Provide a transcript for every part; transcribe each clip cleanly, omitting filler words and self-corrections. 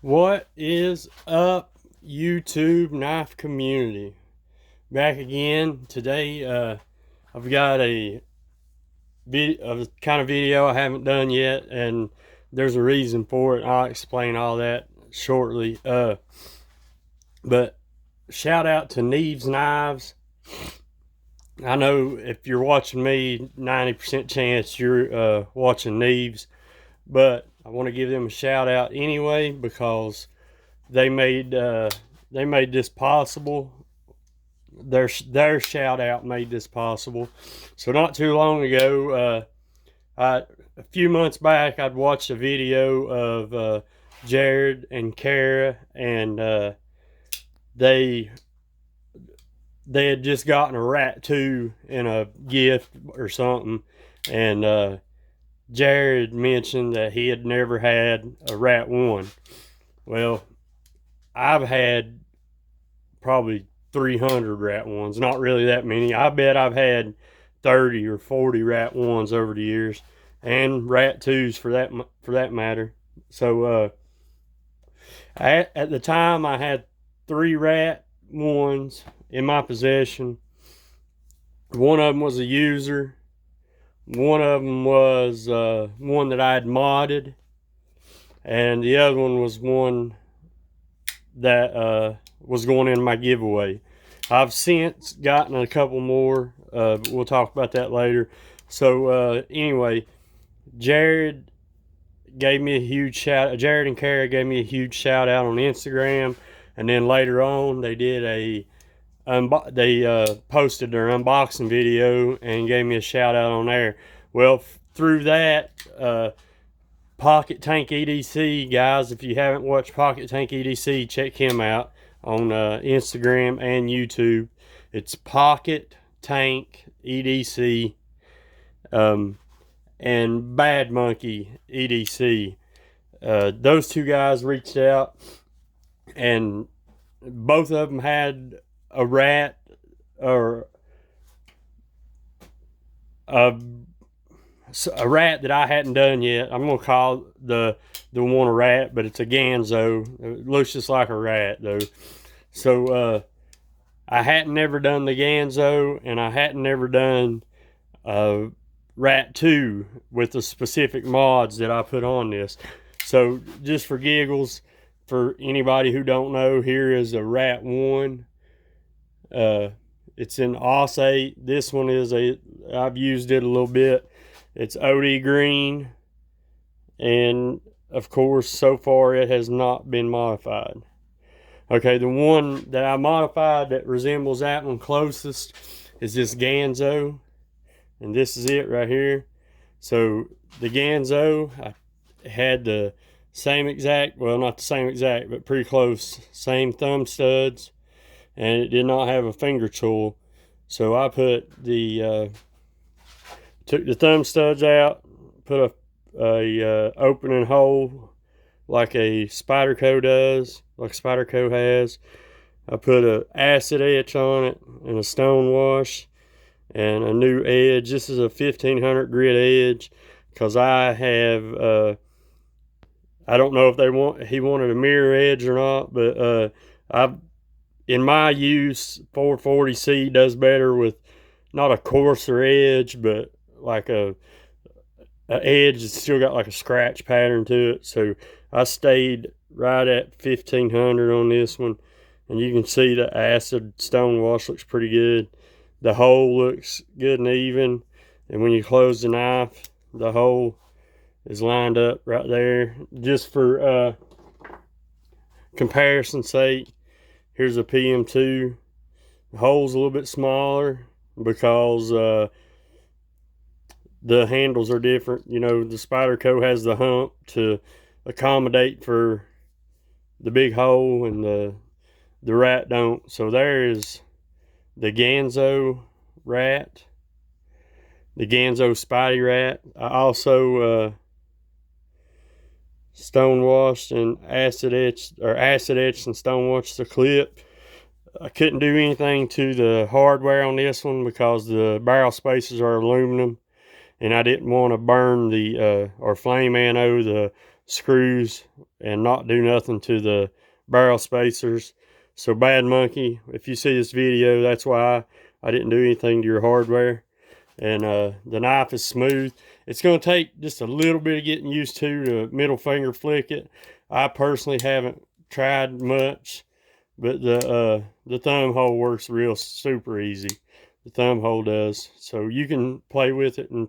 What is up, YouTube knife community? Back again today. I've got a kind of video I haven't done yet, and there's a reason for it. I'll explain all that shortly. But shout out to Neves Knives. I know if you're watching me, 90% chance you're watching Neves, but I want to give them a shout out anyway because they made this possible. Their shout out made this possible. So not too long ago, a few months back, I'd watched a video of Jared and Kara, and they had just gotten a Rat 2 in a gift or something, and Jared mentioned that he had never had a Rat 1. Well, I've had probably 300 Rat 1s. Not really that many. I bet I've had 30 or 40 Rat 1s over the years, and Rat 2s for that matter. So at the time, I had 3 Rat 1s in my possession. One of them was a user. One of them was one that I had modded, and the other one was one that was going in my giveaway. I've since gotten a couple more, but we'll talk about that later. So anyway, Jared gave me a huge shout. Jared and Kara gave me a huge shout out on Instagram, and then later on they did they posted their unboxing video and gave me a shout out on there. Well, through that, Pocket Tank EDC, guys, if you haven't watched Pocket Tank EDC, check him out on Instagram and YouTube. It's Pocket Tank EDC, and Bad Monkey EDC. Those two guys reached out, and both of them had a rat, or a rat that I hadn't done yet. I'm gonna call the one a rat, but it's a Ganzo. It looks just like a rat though. So I hadn't never done the Ganzo, and I hadn't never done Rat 2 with the specific mods that I put on this. So just for giggles, for anybody who don't know, here is a Rat 1. It's in OS 8. This one is I've used it a little bit. It's OD green, and of course, so far it has not been modified. Okay, the one that I modified that resembles that one closest is this Ganzo, and this is it right here. So the Ganzo, I had the same exact, well, not the same exact, but pretty close, same thumb studs, and it did not have a finger tool. So I put took the thumb studs out, put a opening hole like a Spyderco does, like Spyderco has. I put a acid etch on it and a stone wash and a new edge. This is a 1500 grit edge because I have I don't know if he wanted a mirror edge or not, but in my use, 440C does better with not a coarser edge, but like a edge that's still got like a scratch pattern to it. So I stayed right at 1500 on this one, and you can see the acid stone wash looks pretty good. The hole looks good and even, and when you close the knife, the hole is lined up right there. Just for comparison's sake, here's a PM2. The hole's a little bit smaller because the handles are different. You know, the Spyderco has the hump to accommodate for the big hole, and the rat don't. So there is the Ganzo rat, the Ganzo Spydierat. I also stone washed and acid etched and stone washed the clip. I couldn't do anything to the hardware on this one because the barrel spacers are aluminum, and I didn't want to burn the or flame ANO the screws and not do nothing to the barrel spacers. So Bad Monkey, if you see this video, that's why I didn't do anything to your hardware. And the knife is smooth. It's going to take just a little bit of getting used to middle finger flick it. I personally haven't tried much, but the thumb hole works real super easy. The thumb hole does. So you can play with it and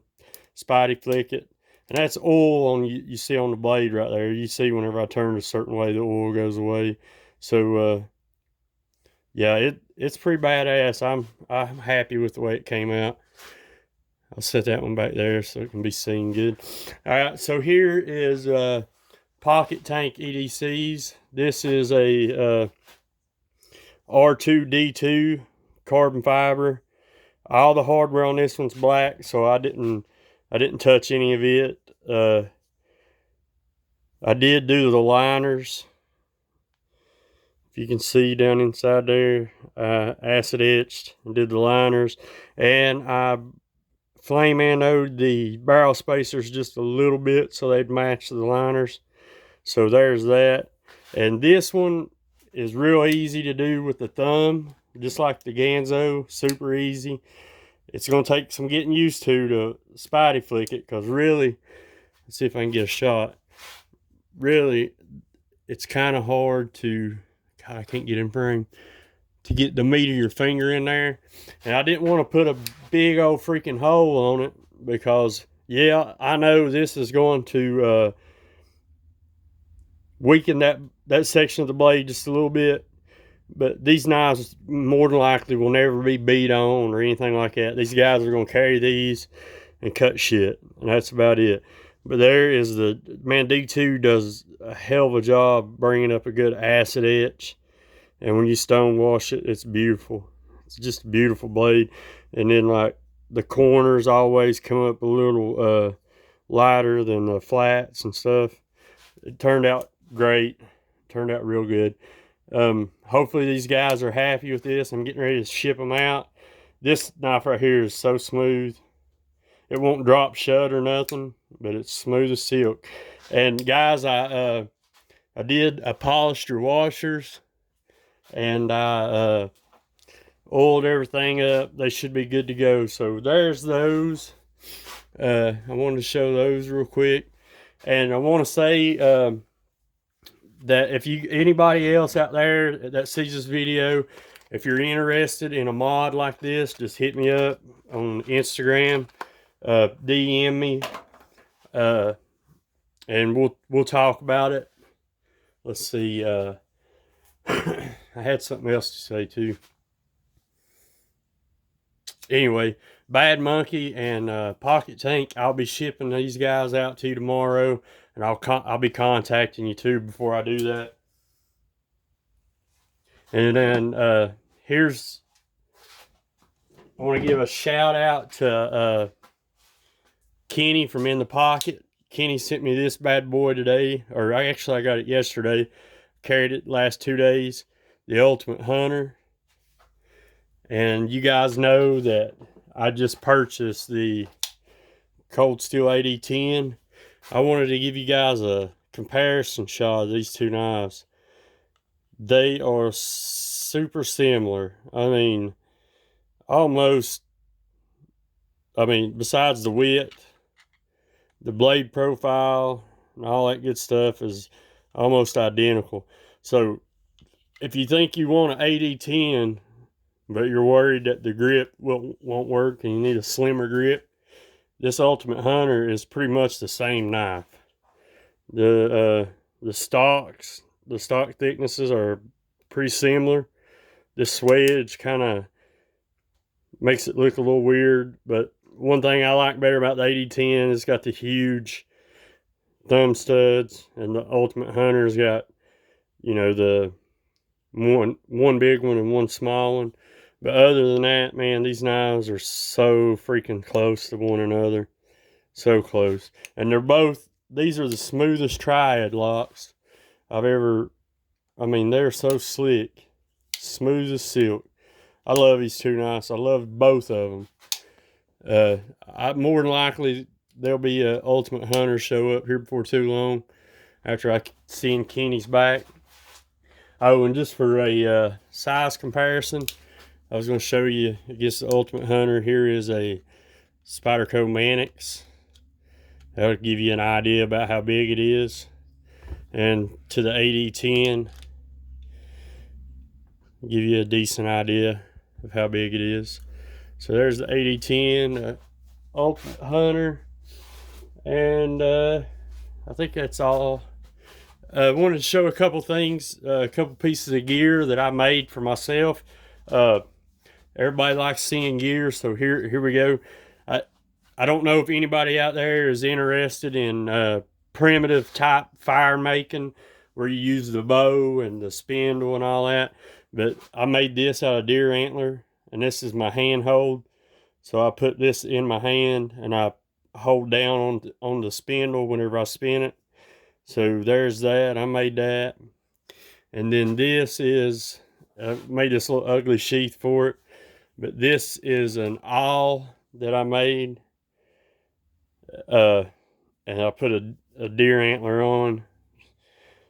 Spydie flick it. And that's oil on you see on the blade right there. You see whenever I turn a certain way, the oil goes away. So yeah, it's pretty badass. I'm happy with the way it came out. I'll set that one back there so it can be seen good. All right, so here is Pocket Tank EDCs. This is a R2D2 carbon fiber. All the hardware on this one's black, so I didn't touch any of it. I did do the liners. If you can see down inside there, acid etched and did the liners, and I flame anoded the barrel spacers just a little bit so they'd match the liners. So there's that. And this one is real easy to do with the thumb, just like the Ganzo, super easy. It's going to take some getting used to Spydie flick it, because really, let's see if I can get a shot. Really, it's kind of hard to, God, I can't get in frame, to get the meat of your finger in there. And I didn't want to put a big old freaking hole on it, because, yeah, I know this is going to weaken that section of the blade just a little bit, but these knives more than likely will never be beat on or anything like that. These guys are going to carry these and cut shit, and that's about it. But there is man, D2 does a hell of a job bringing up a good acid etch, and when you stone wash it, it's beautiful. It's just a beautiful blade. And then like the corners always come up a little lighter than the flats and stuff. It turned out great. Turned out real good. Hopefully these guys are happy with this. I'm getting ready to ship them out. This knife right here is so smooth. It won't drop shut or nothing, but it's smooth as silk. And guys, I polished your washers, and I oiled everything up. They should be good to go. So there's those. I wanted to show those real quick. And I want to say that if anybody else out there that sees this video, if you're interested in a mod like this, just hit me up on Instagram, DM me, and we'll talk about it. Let's see. I had something else to say too. Anyway, Bad Monkey and Pocket Tank, I'll be shipping these guys out to you tomorrow, and I'll be contacting you too before I do that. And then I want to give a shout out to Kenny from In the Pocket. Kenny sent me this bad boy today, or I got it yesterday. Carried it last 2 days. The Ultimate Hunter. And you guys know that I just purchased the Cold Steel AD10. I wanted to give you guys a comparison shot of these two knives. They are super similar. I mean, besides the width, the blade profile, and all that good stuff is almost identical. So if you think you want an AD10, but you're worried that the grip won't work and you need a slimmer grip, this Ultimate Hunter is pretty much the same knife. The stock thicknesses are pretty similar. This swedge kind of makes it look a little weird, but one thing I like better about the AD10 is it's got the huge thumb studs, and the Ultimate Hunter's got, you know, the one big one and one small one. But other than that, man, these knives are so freaking close to one another. So close. And these are the smoothest triad locks I've ever, they're so slick. Smooth as silk. I love these two knives. I love both of them. More than likely, there'll be an Ultimate Hunter show up here before too long. after I seen Kenny's back. Oh, and just for a size comparison, I was going to show you against the Ultimate Hunter. Here is a Spyderco Mannix. That'll give you an idea about how big it is. And to the AD10, give you a decent idea of how big it is. So there's the AD10 Ultimate Hunter. And I think that's all. I wanted to show a couple things, a couple pieces of gear that I made for myself. Everybody likes seeing gear, so here we go. I don't know if anybody out there is interested in primitive type fire making, where you use the bow and the spindle and all that. But I made this out of deer antler, and this is my hand hold. So I put this in my hand, and I hold down on the spindle whenever I spin it. So there's that. I made that. And then this is, I made this little ugly sheath for it. But this is an awl that I made. And I put a deer antler on.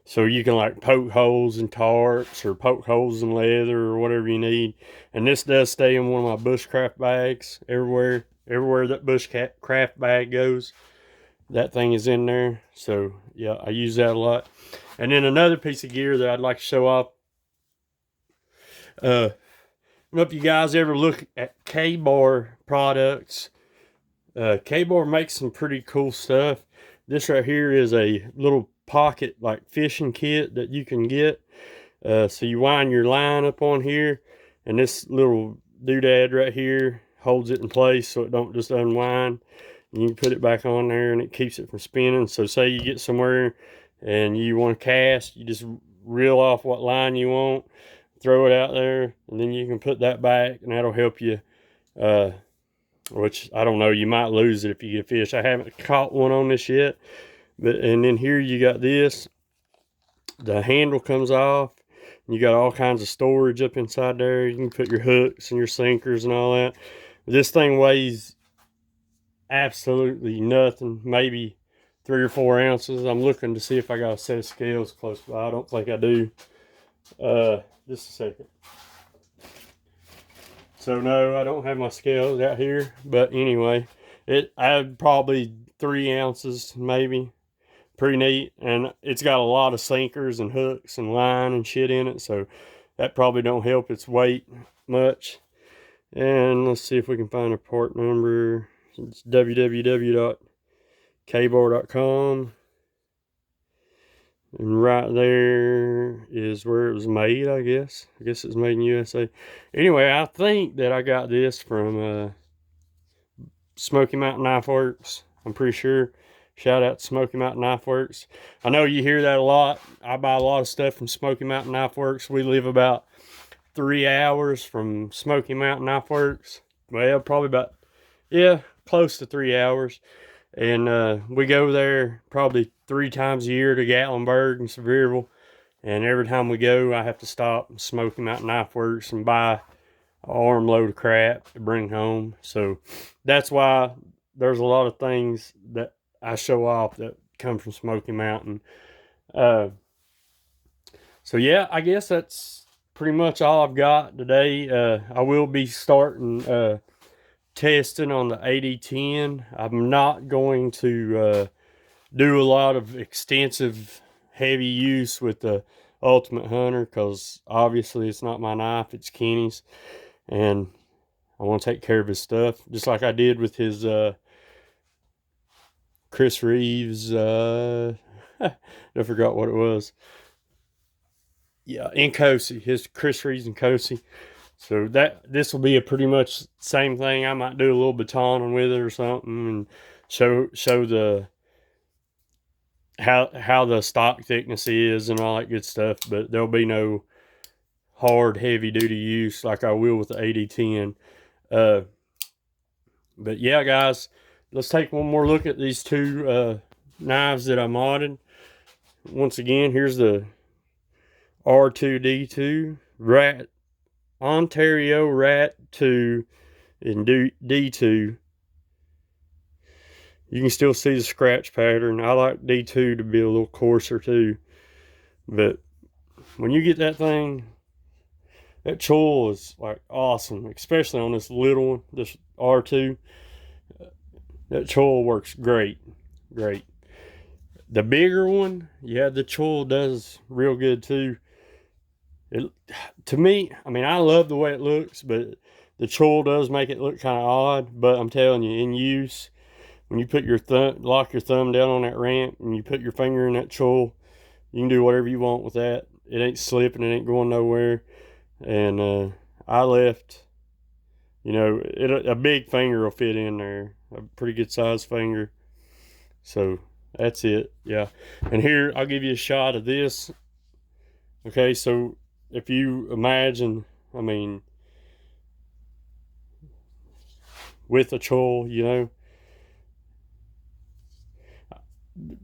So you can like poke holes in tarps or poke holes in leather or whatever you need. And this does stay in one of my bushcraft bags everywhere that bushcraft bag goes. That thing is in there. So yeah, I use that a lot. And then another piece of gear that I'd like to show off. I don't know if you guys ever look at K-Bar products. K-Bar makes some pretty cool stuff. This right here is a little pocket like fishing kit that you can get. So you wind your line up on here, and this little doodad right here holds it in place so it don't just unwind. And you can put it back on there and it keeps it from spinning. So say you get somewhere and you want to cast, you just reel off what line you want, throw it out there, and then you can put that back, and that'll help you. Which I don't know, you might lose it if you get a fish. I haven't caught one on this yet. And then here you got this. The handle comes off. You got all kinds of storage up inside there. You can put your hooks and your sinkers and all that. This thing weighs absolutely nothing, maybe 3 or 4 ounces. I'm looking to see if I got a set of scales close by. I don't think I do. Just a second. So no, I don't have my scales out here, but anyway, I had probably 3 ounces, maybe. Pretty neat. And it's got a lot of sinkers and hooks and line and shit in it, so that probably don't help its weight much. And let's see if we can find a part number. It's www.kbar.com. And right there is where it was made, I guess. I guess it's made in USA. Anyway, I think that I got this from Smoky Mountain Knife Works. I'm pretty sure. Shout out to Smoky Mountain Knife Works. I know you hear that a lot. I buy a lot of stuff from Smoky Mountain Knife Works. We live about 3 hours from Smoky Mountain Knife Works. Well, probably about, yeah, close to 3 hours. And we go there probably 3 times a year to Gatlinburg and Sevierville. And every time we go, I have to stop at Smoky Mountain Knife Works and buy an armload of crap to bring home. So that's why there's a lot of things that I show off that come from Smoky Mountain. So yeah, I guess that's pretty much all I've got today. I will be starting testing on the AD10. I'm not going to do a lot of extensive heavy use with the Ultimate Hunter, because obviously it's not my knife, it's Kenny's, and I want to take care of his stuff just like I did with his Chris Reeves. I forgot what it was. Yeah, in Cosi, his Chris Reeves and Cosi. So this will be a pretty much same thing. I might do a little batoning with it or something and show the how the stock thickness is and all that good stuff. But there'll be no hard heavy duty use like I will with the AD10. But yeah, guys, let's take one more look at these two knives that I modded. Once again, here's the R2D2 Rat Ontario Rat 2 and D2. You can still see the scratch pattern. I like D2 to be a little coarser too. But when you get that thing, that choil is like awesome, especially on this little one, this R2. That choil works great, great. The bigger one, yeah, the choil does real good too. To me, I mean, I love the way it looks, but the choil does make it look kind of odd. But I'm telling you, in use, when you put your lock your thumb down on that ramp and you put your finger in that choil, you can do whatever you want with that. It ain't slipping, it ain't going nowhere. And I left, you know, a big finger will fit in there, a pretty good size finger. So that's it, yeah. And here, I'll give you a shot of this. Okay, so if you imagine, I mean, with a choil, you know,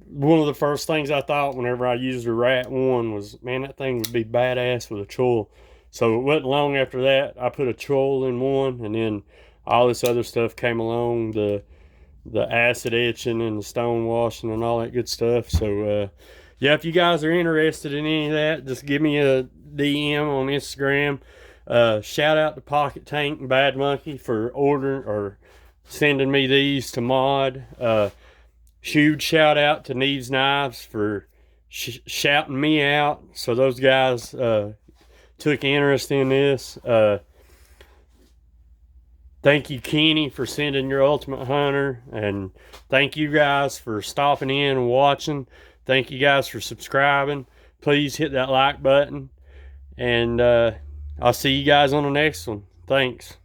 one of the first things I thought whenever I used the Rat 1 was, man, that thing would be badass with a choil. So it wasn't long after that, I put a choil in one, and then all this other stuff came along, the acid etching and the stone washing and all that good stuff. So, yeah, if you guys are interested in any of that, just give me a DM on Instagram. Shout out to Pocket Tank and Bad Monkey for ordering or sending me these to mod. Huge shout out to Neves Knives for shouting me out. So those guys took interest in this. Thank you, Kenny, for sending your Ultimate Hunter. And thank you guys for stopping in and watching. Thank you guys for subscribing. Please hit that like button. And I'll see you guys on the next one. Thanks.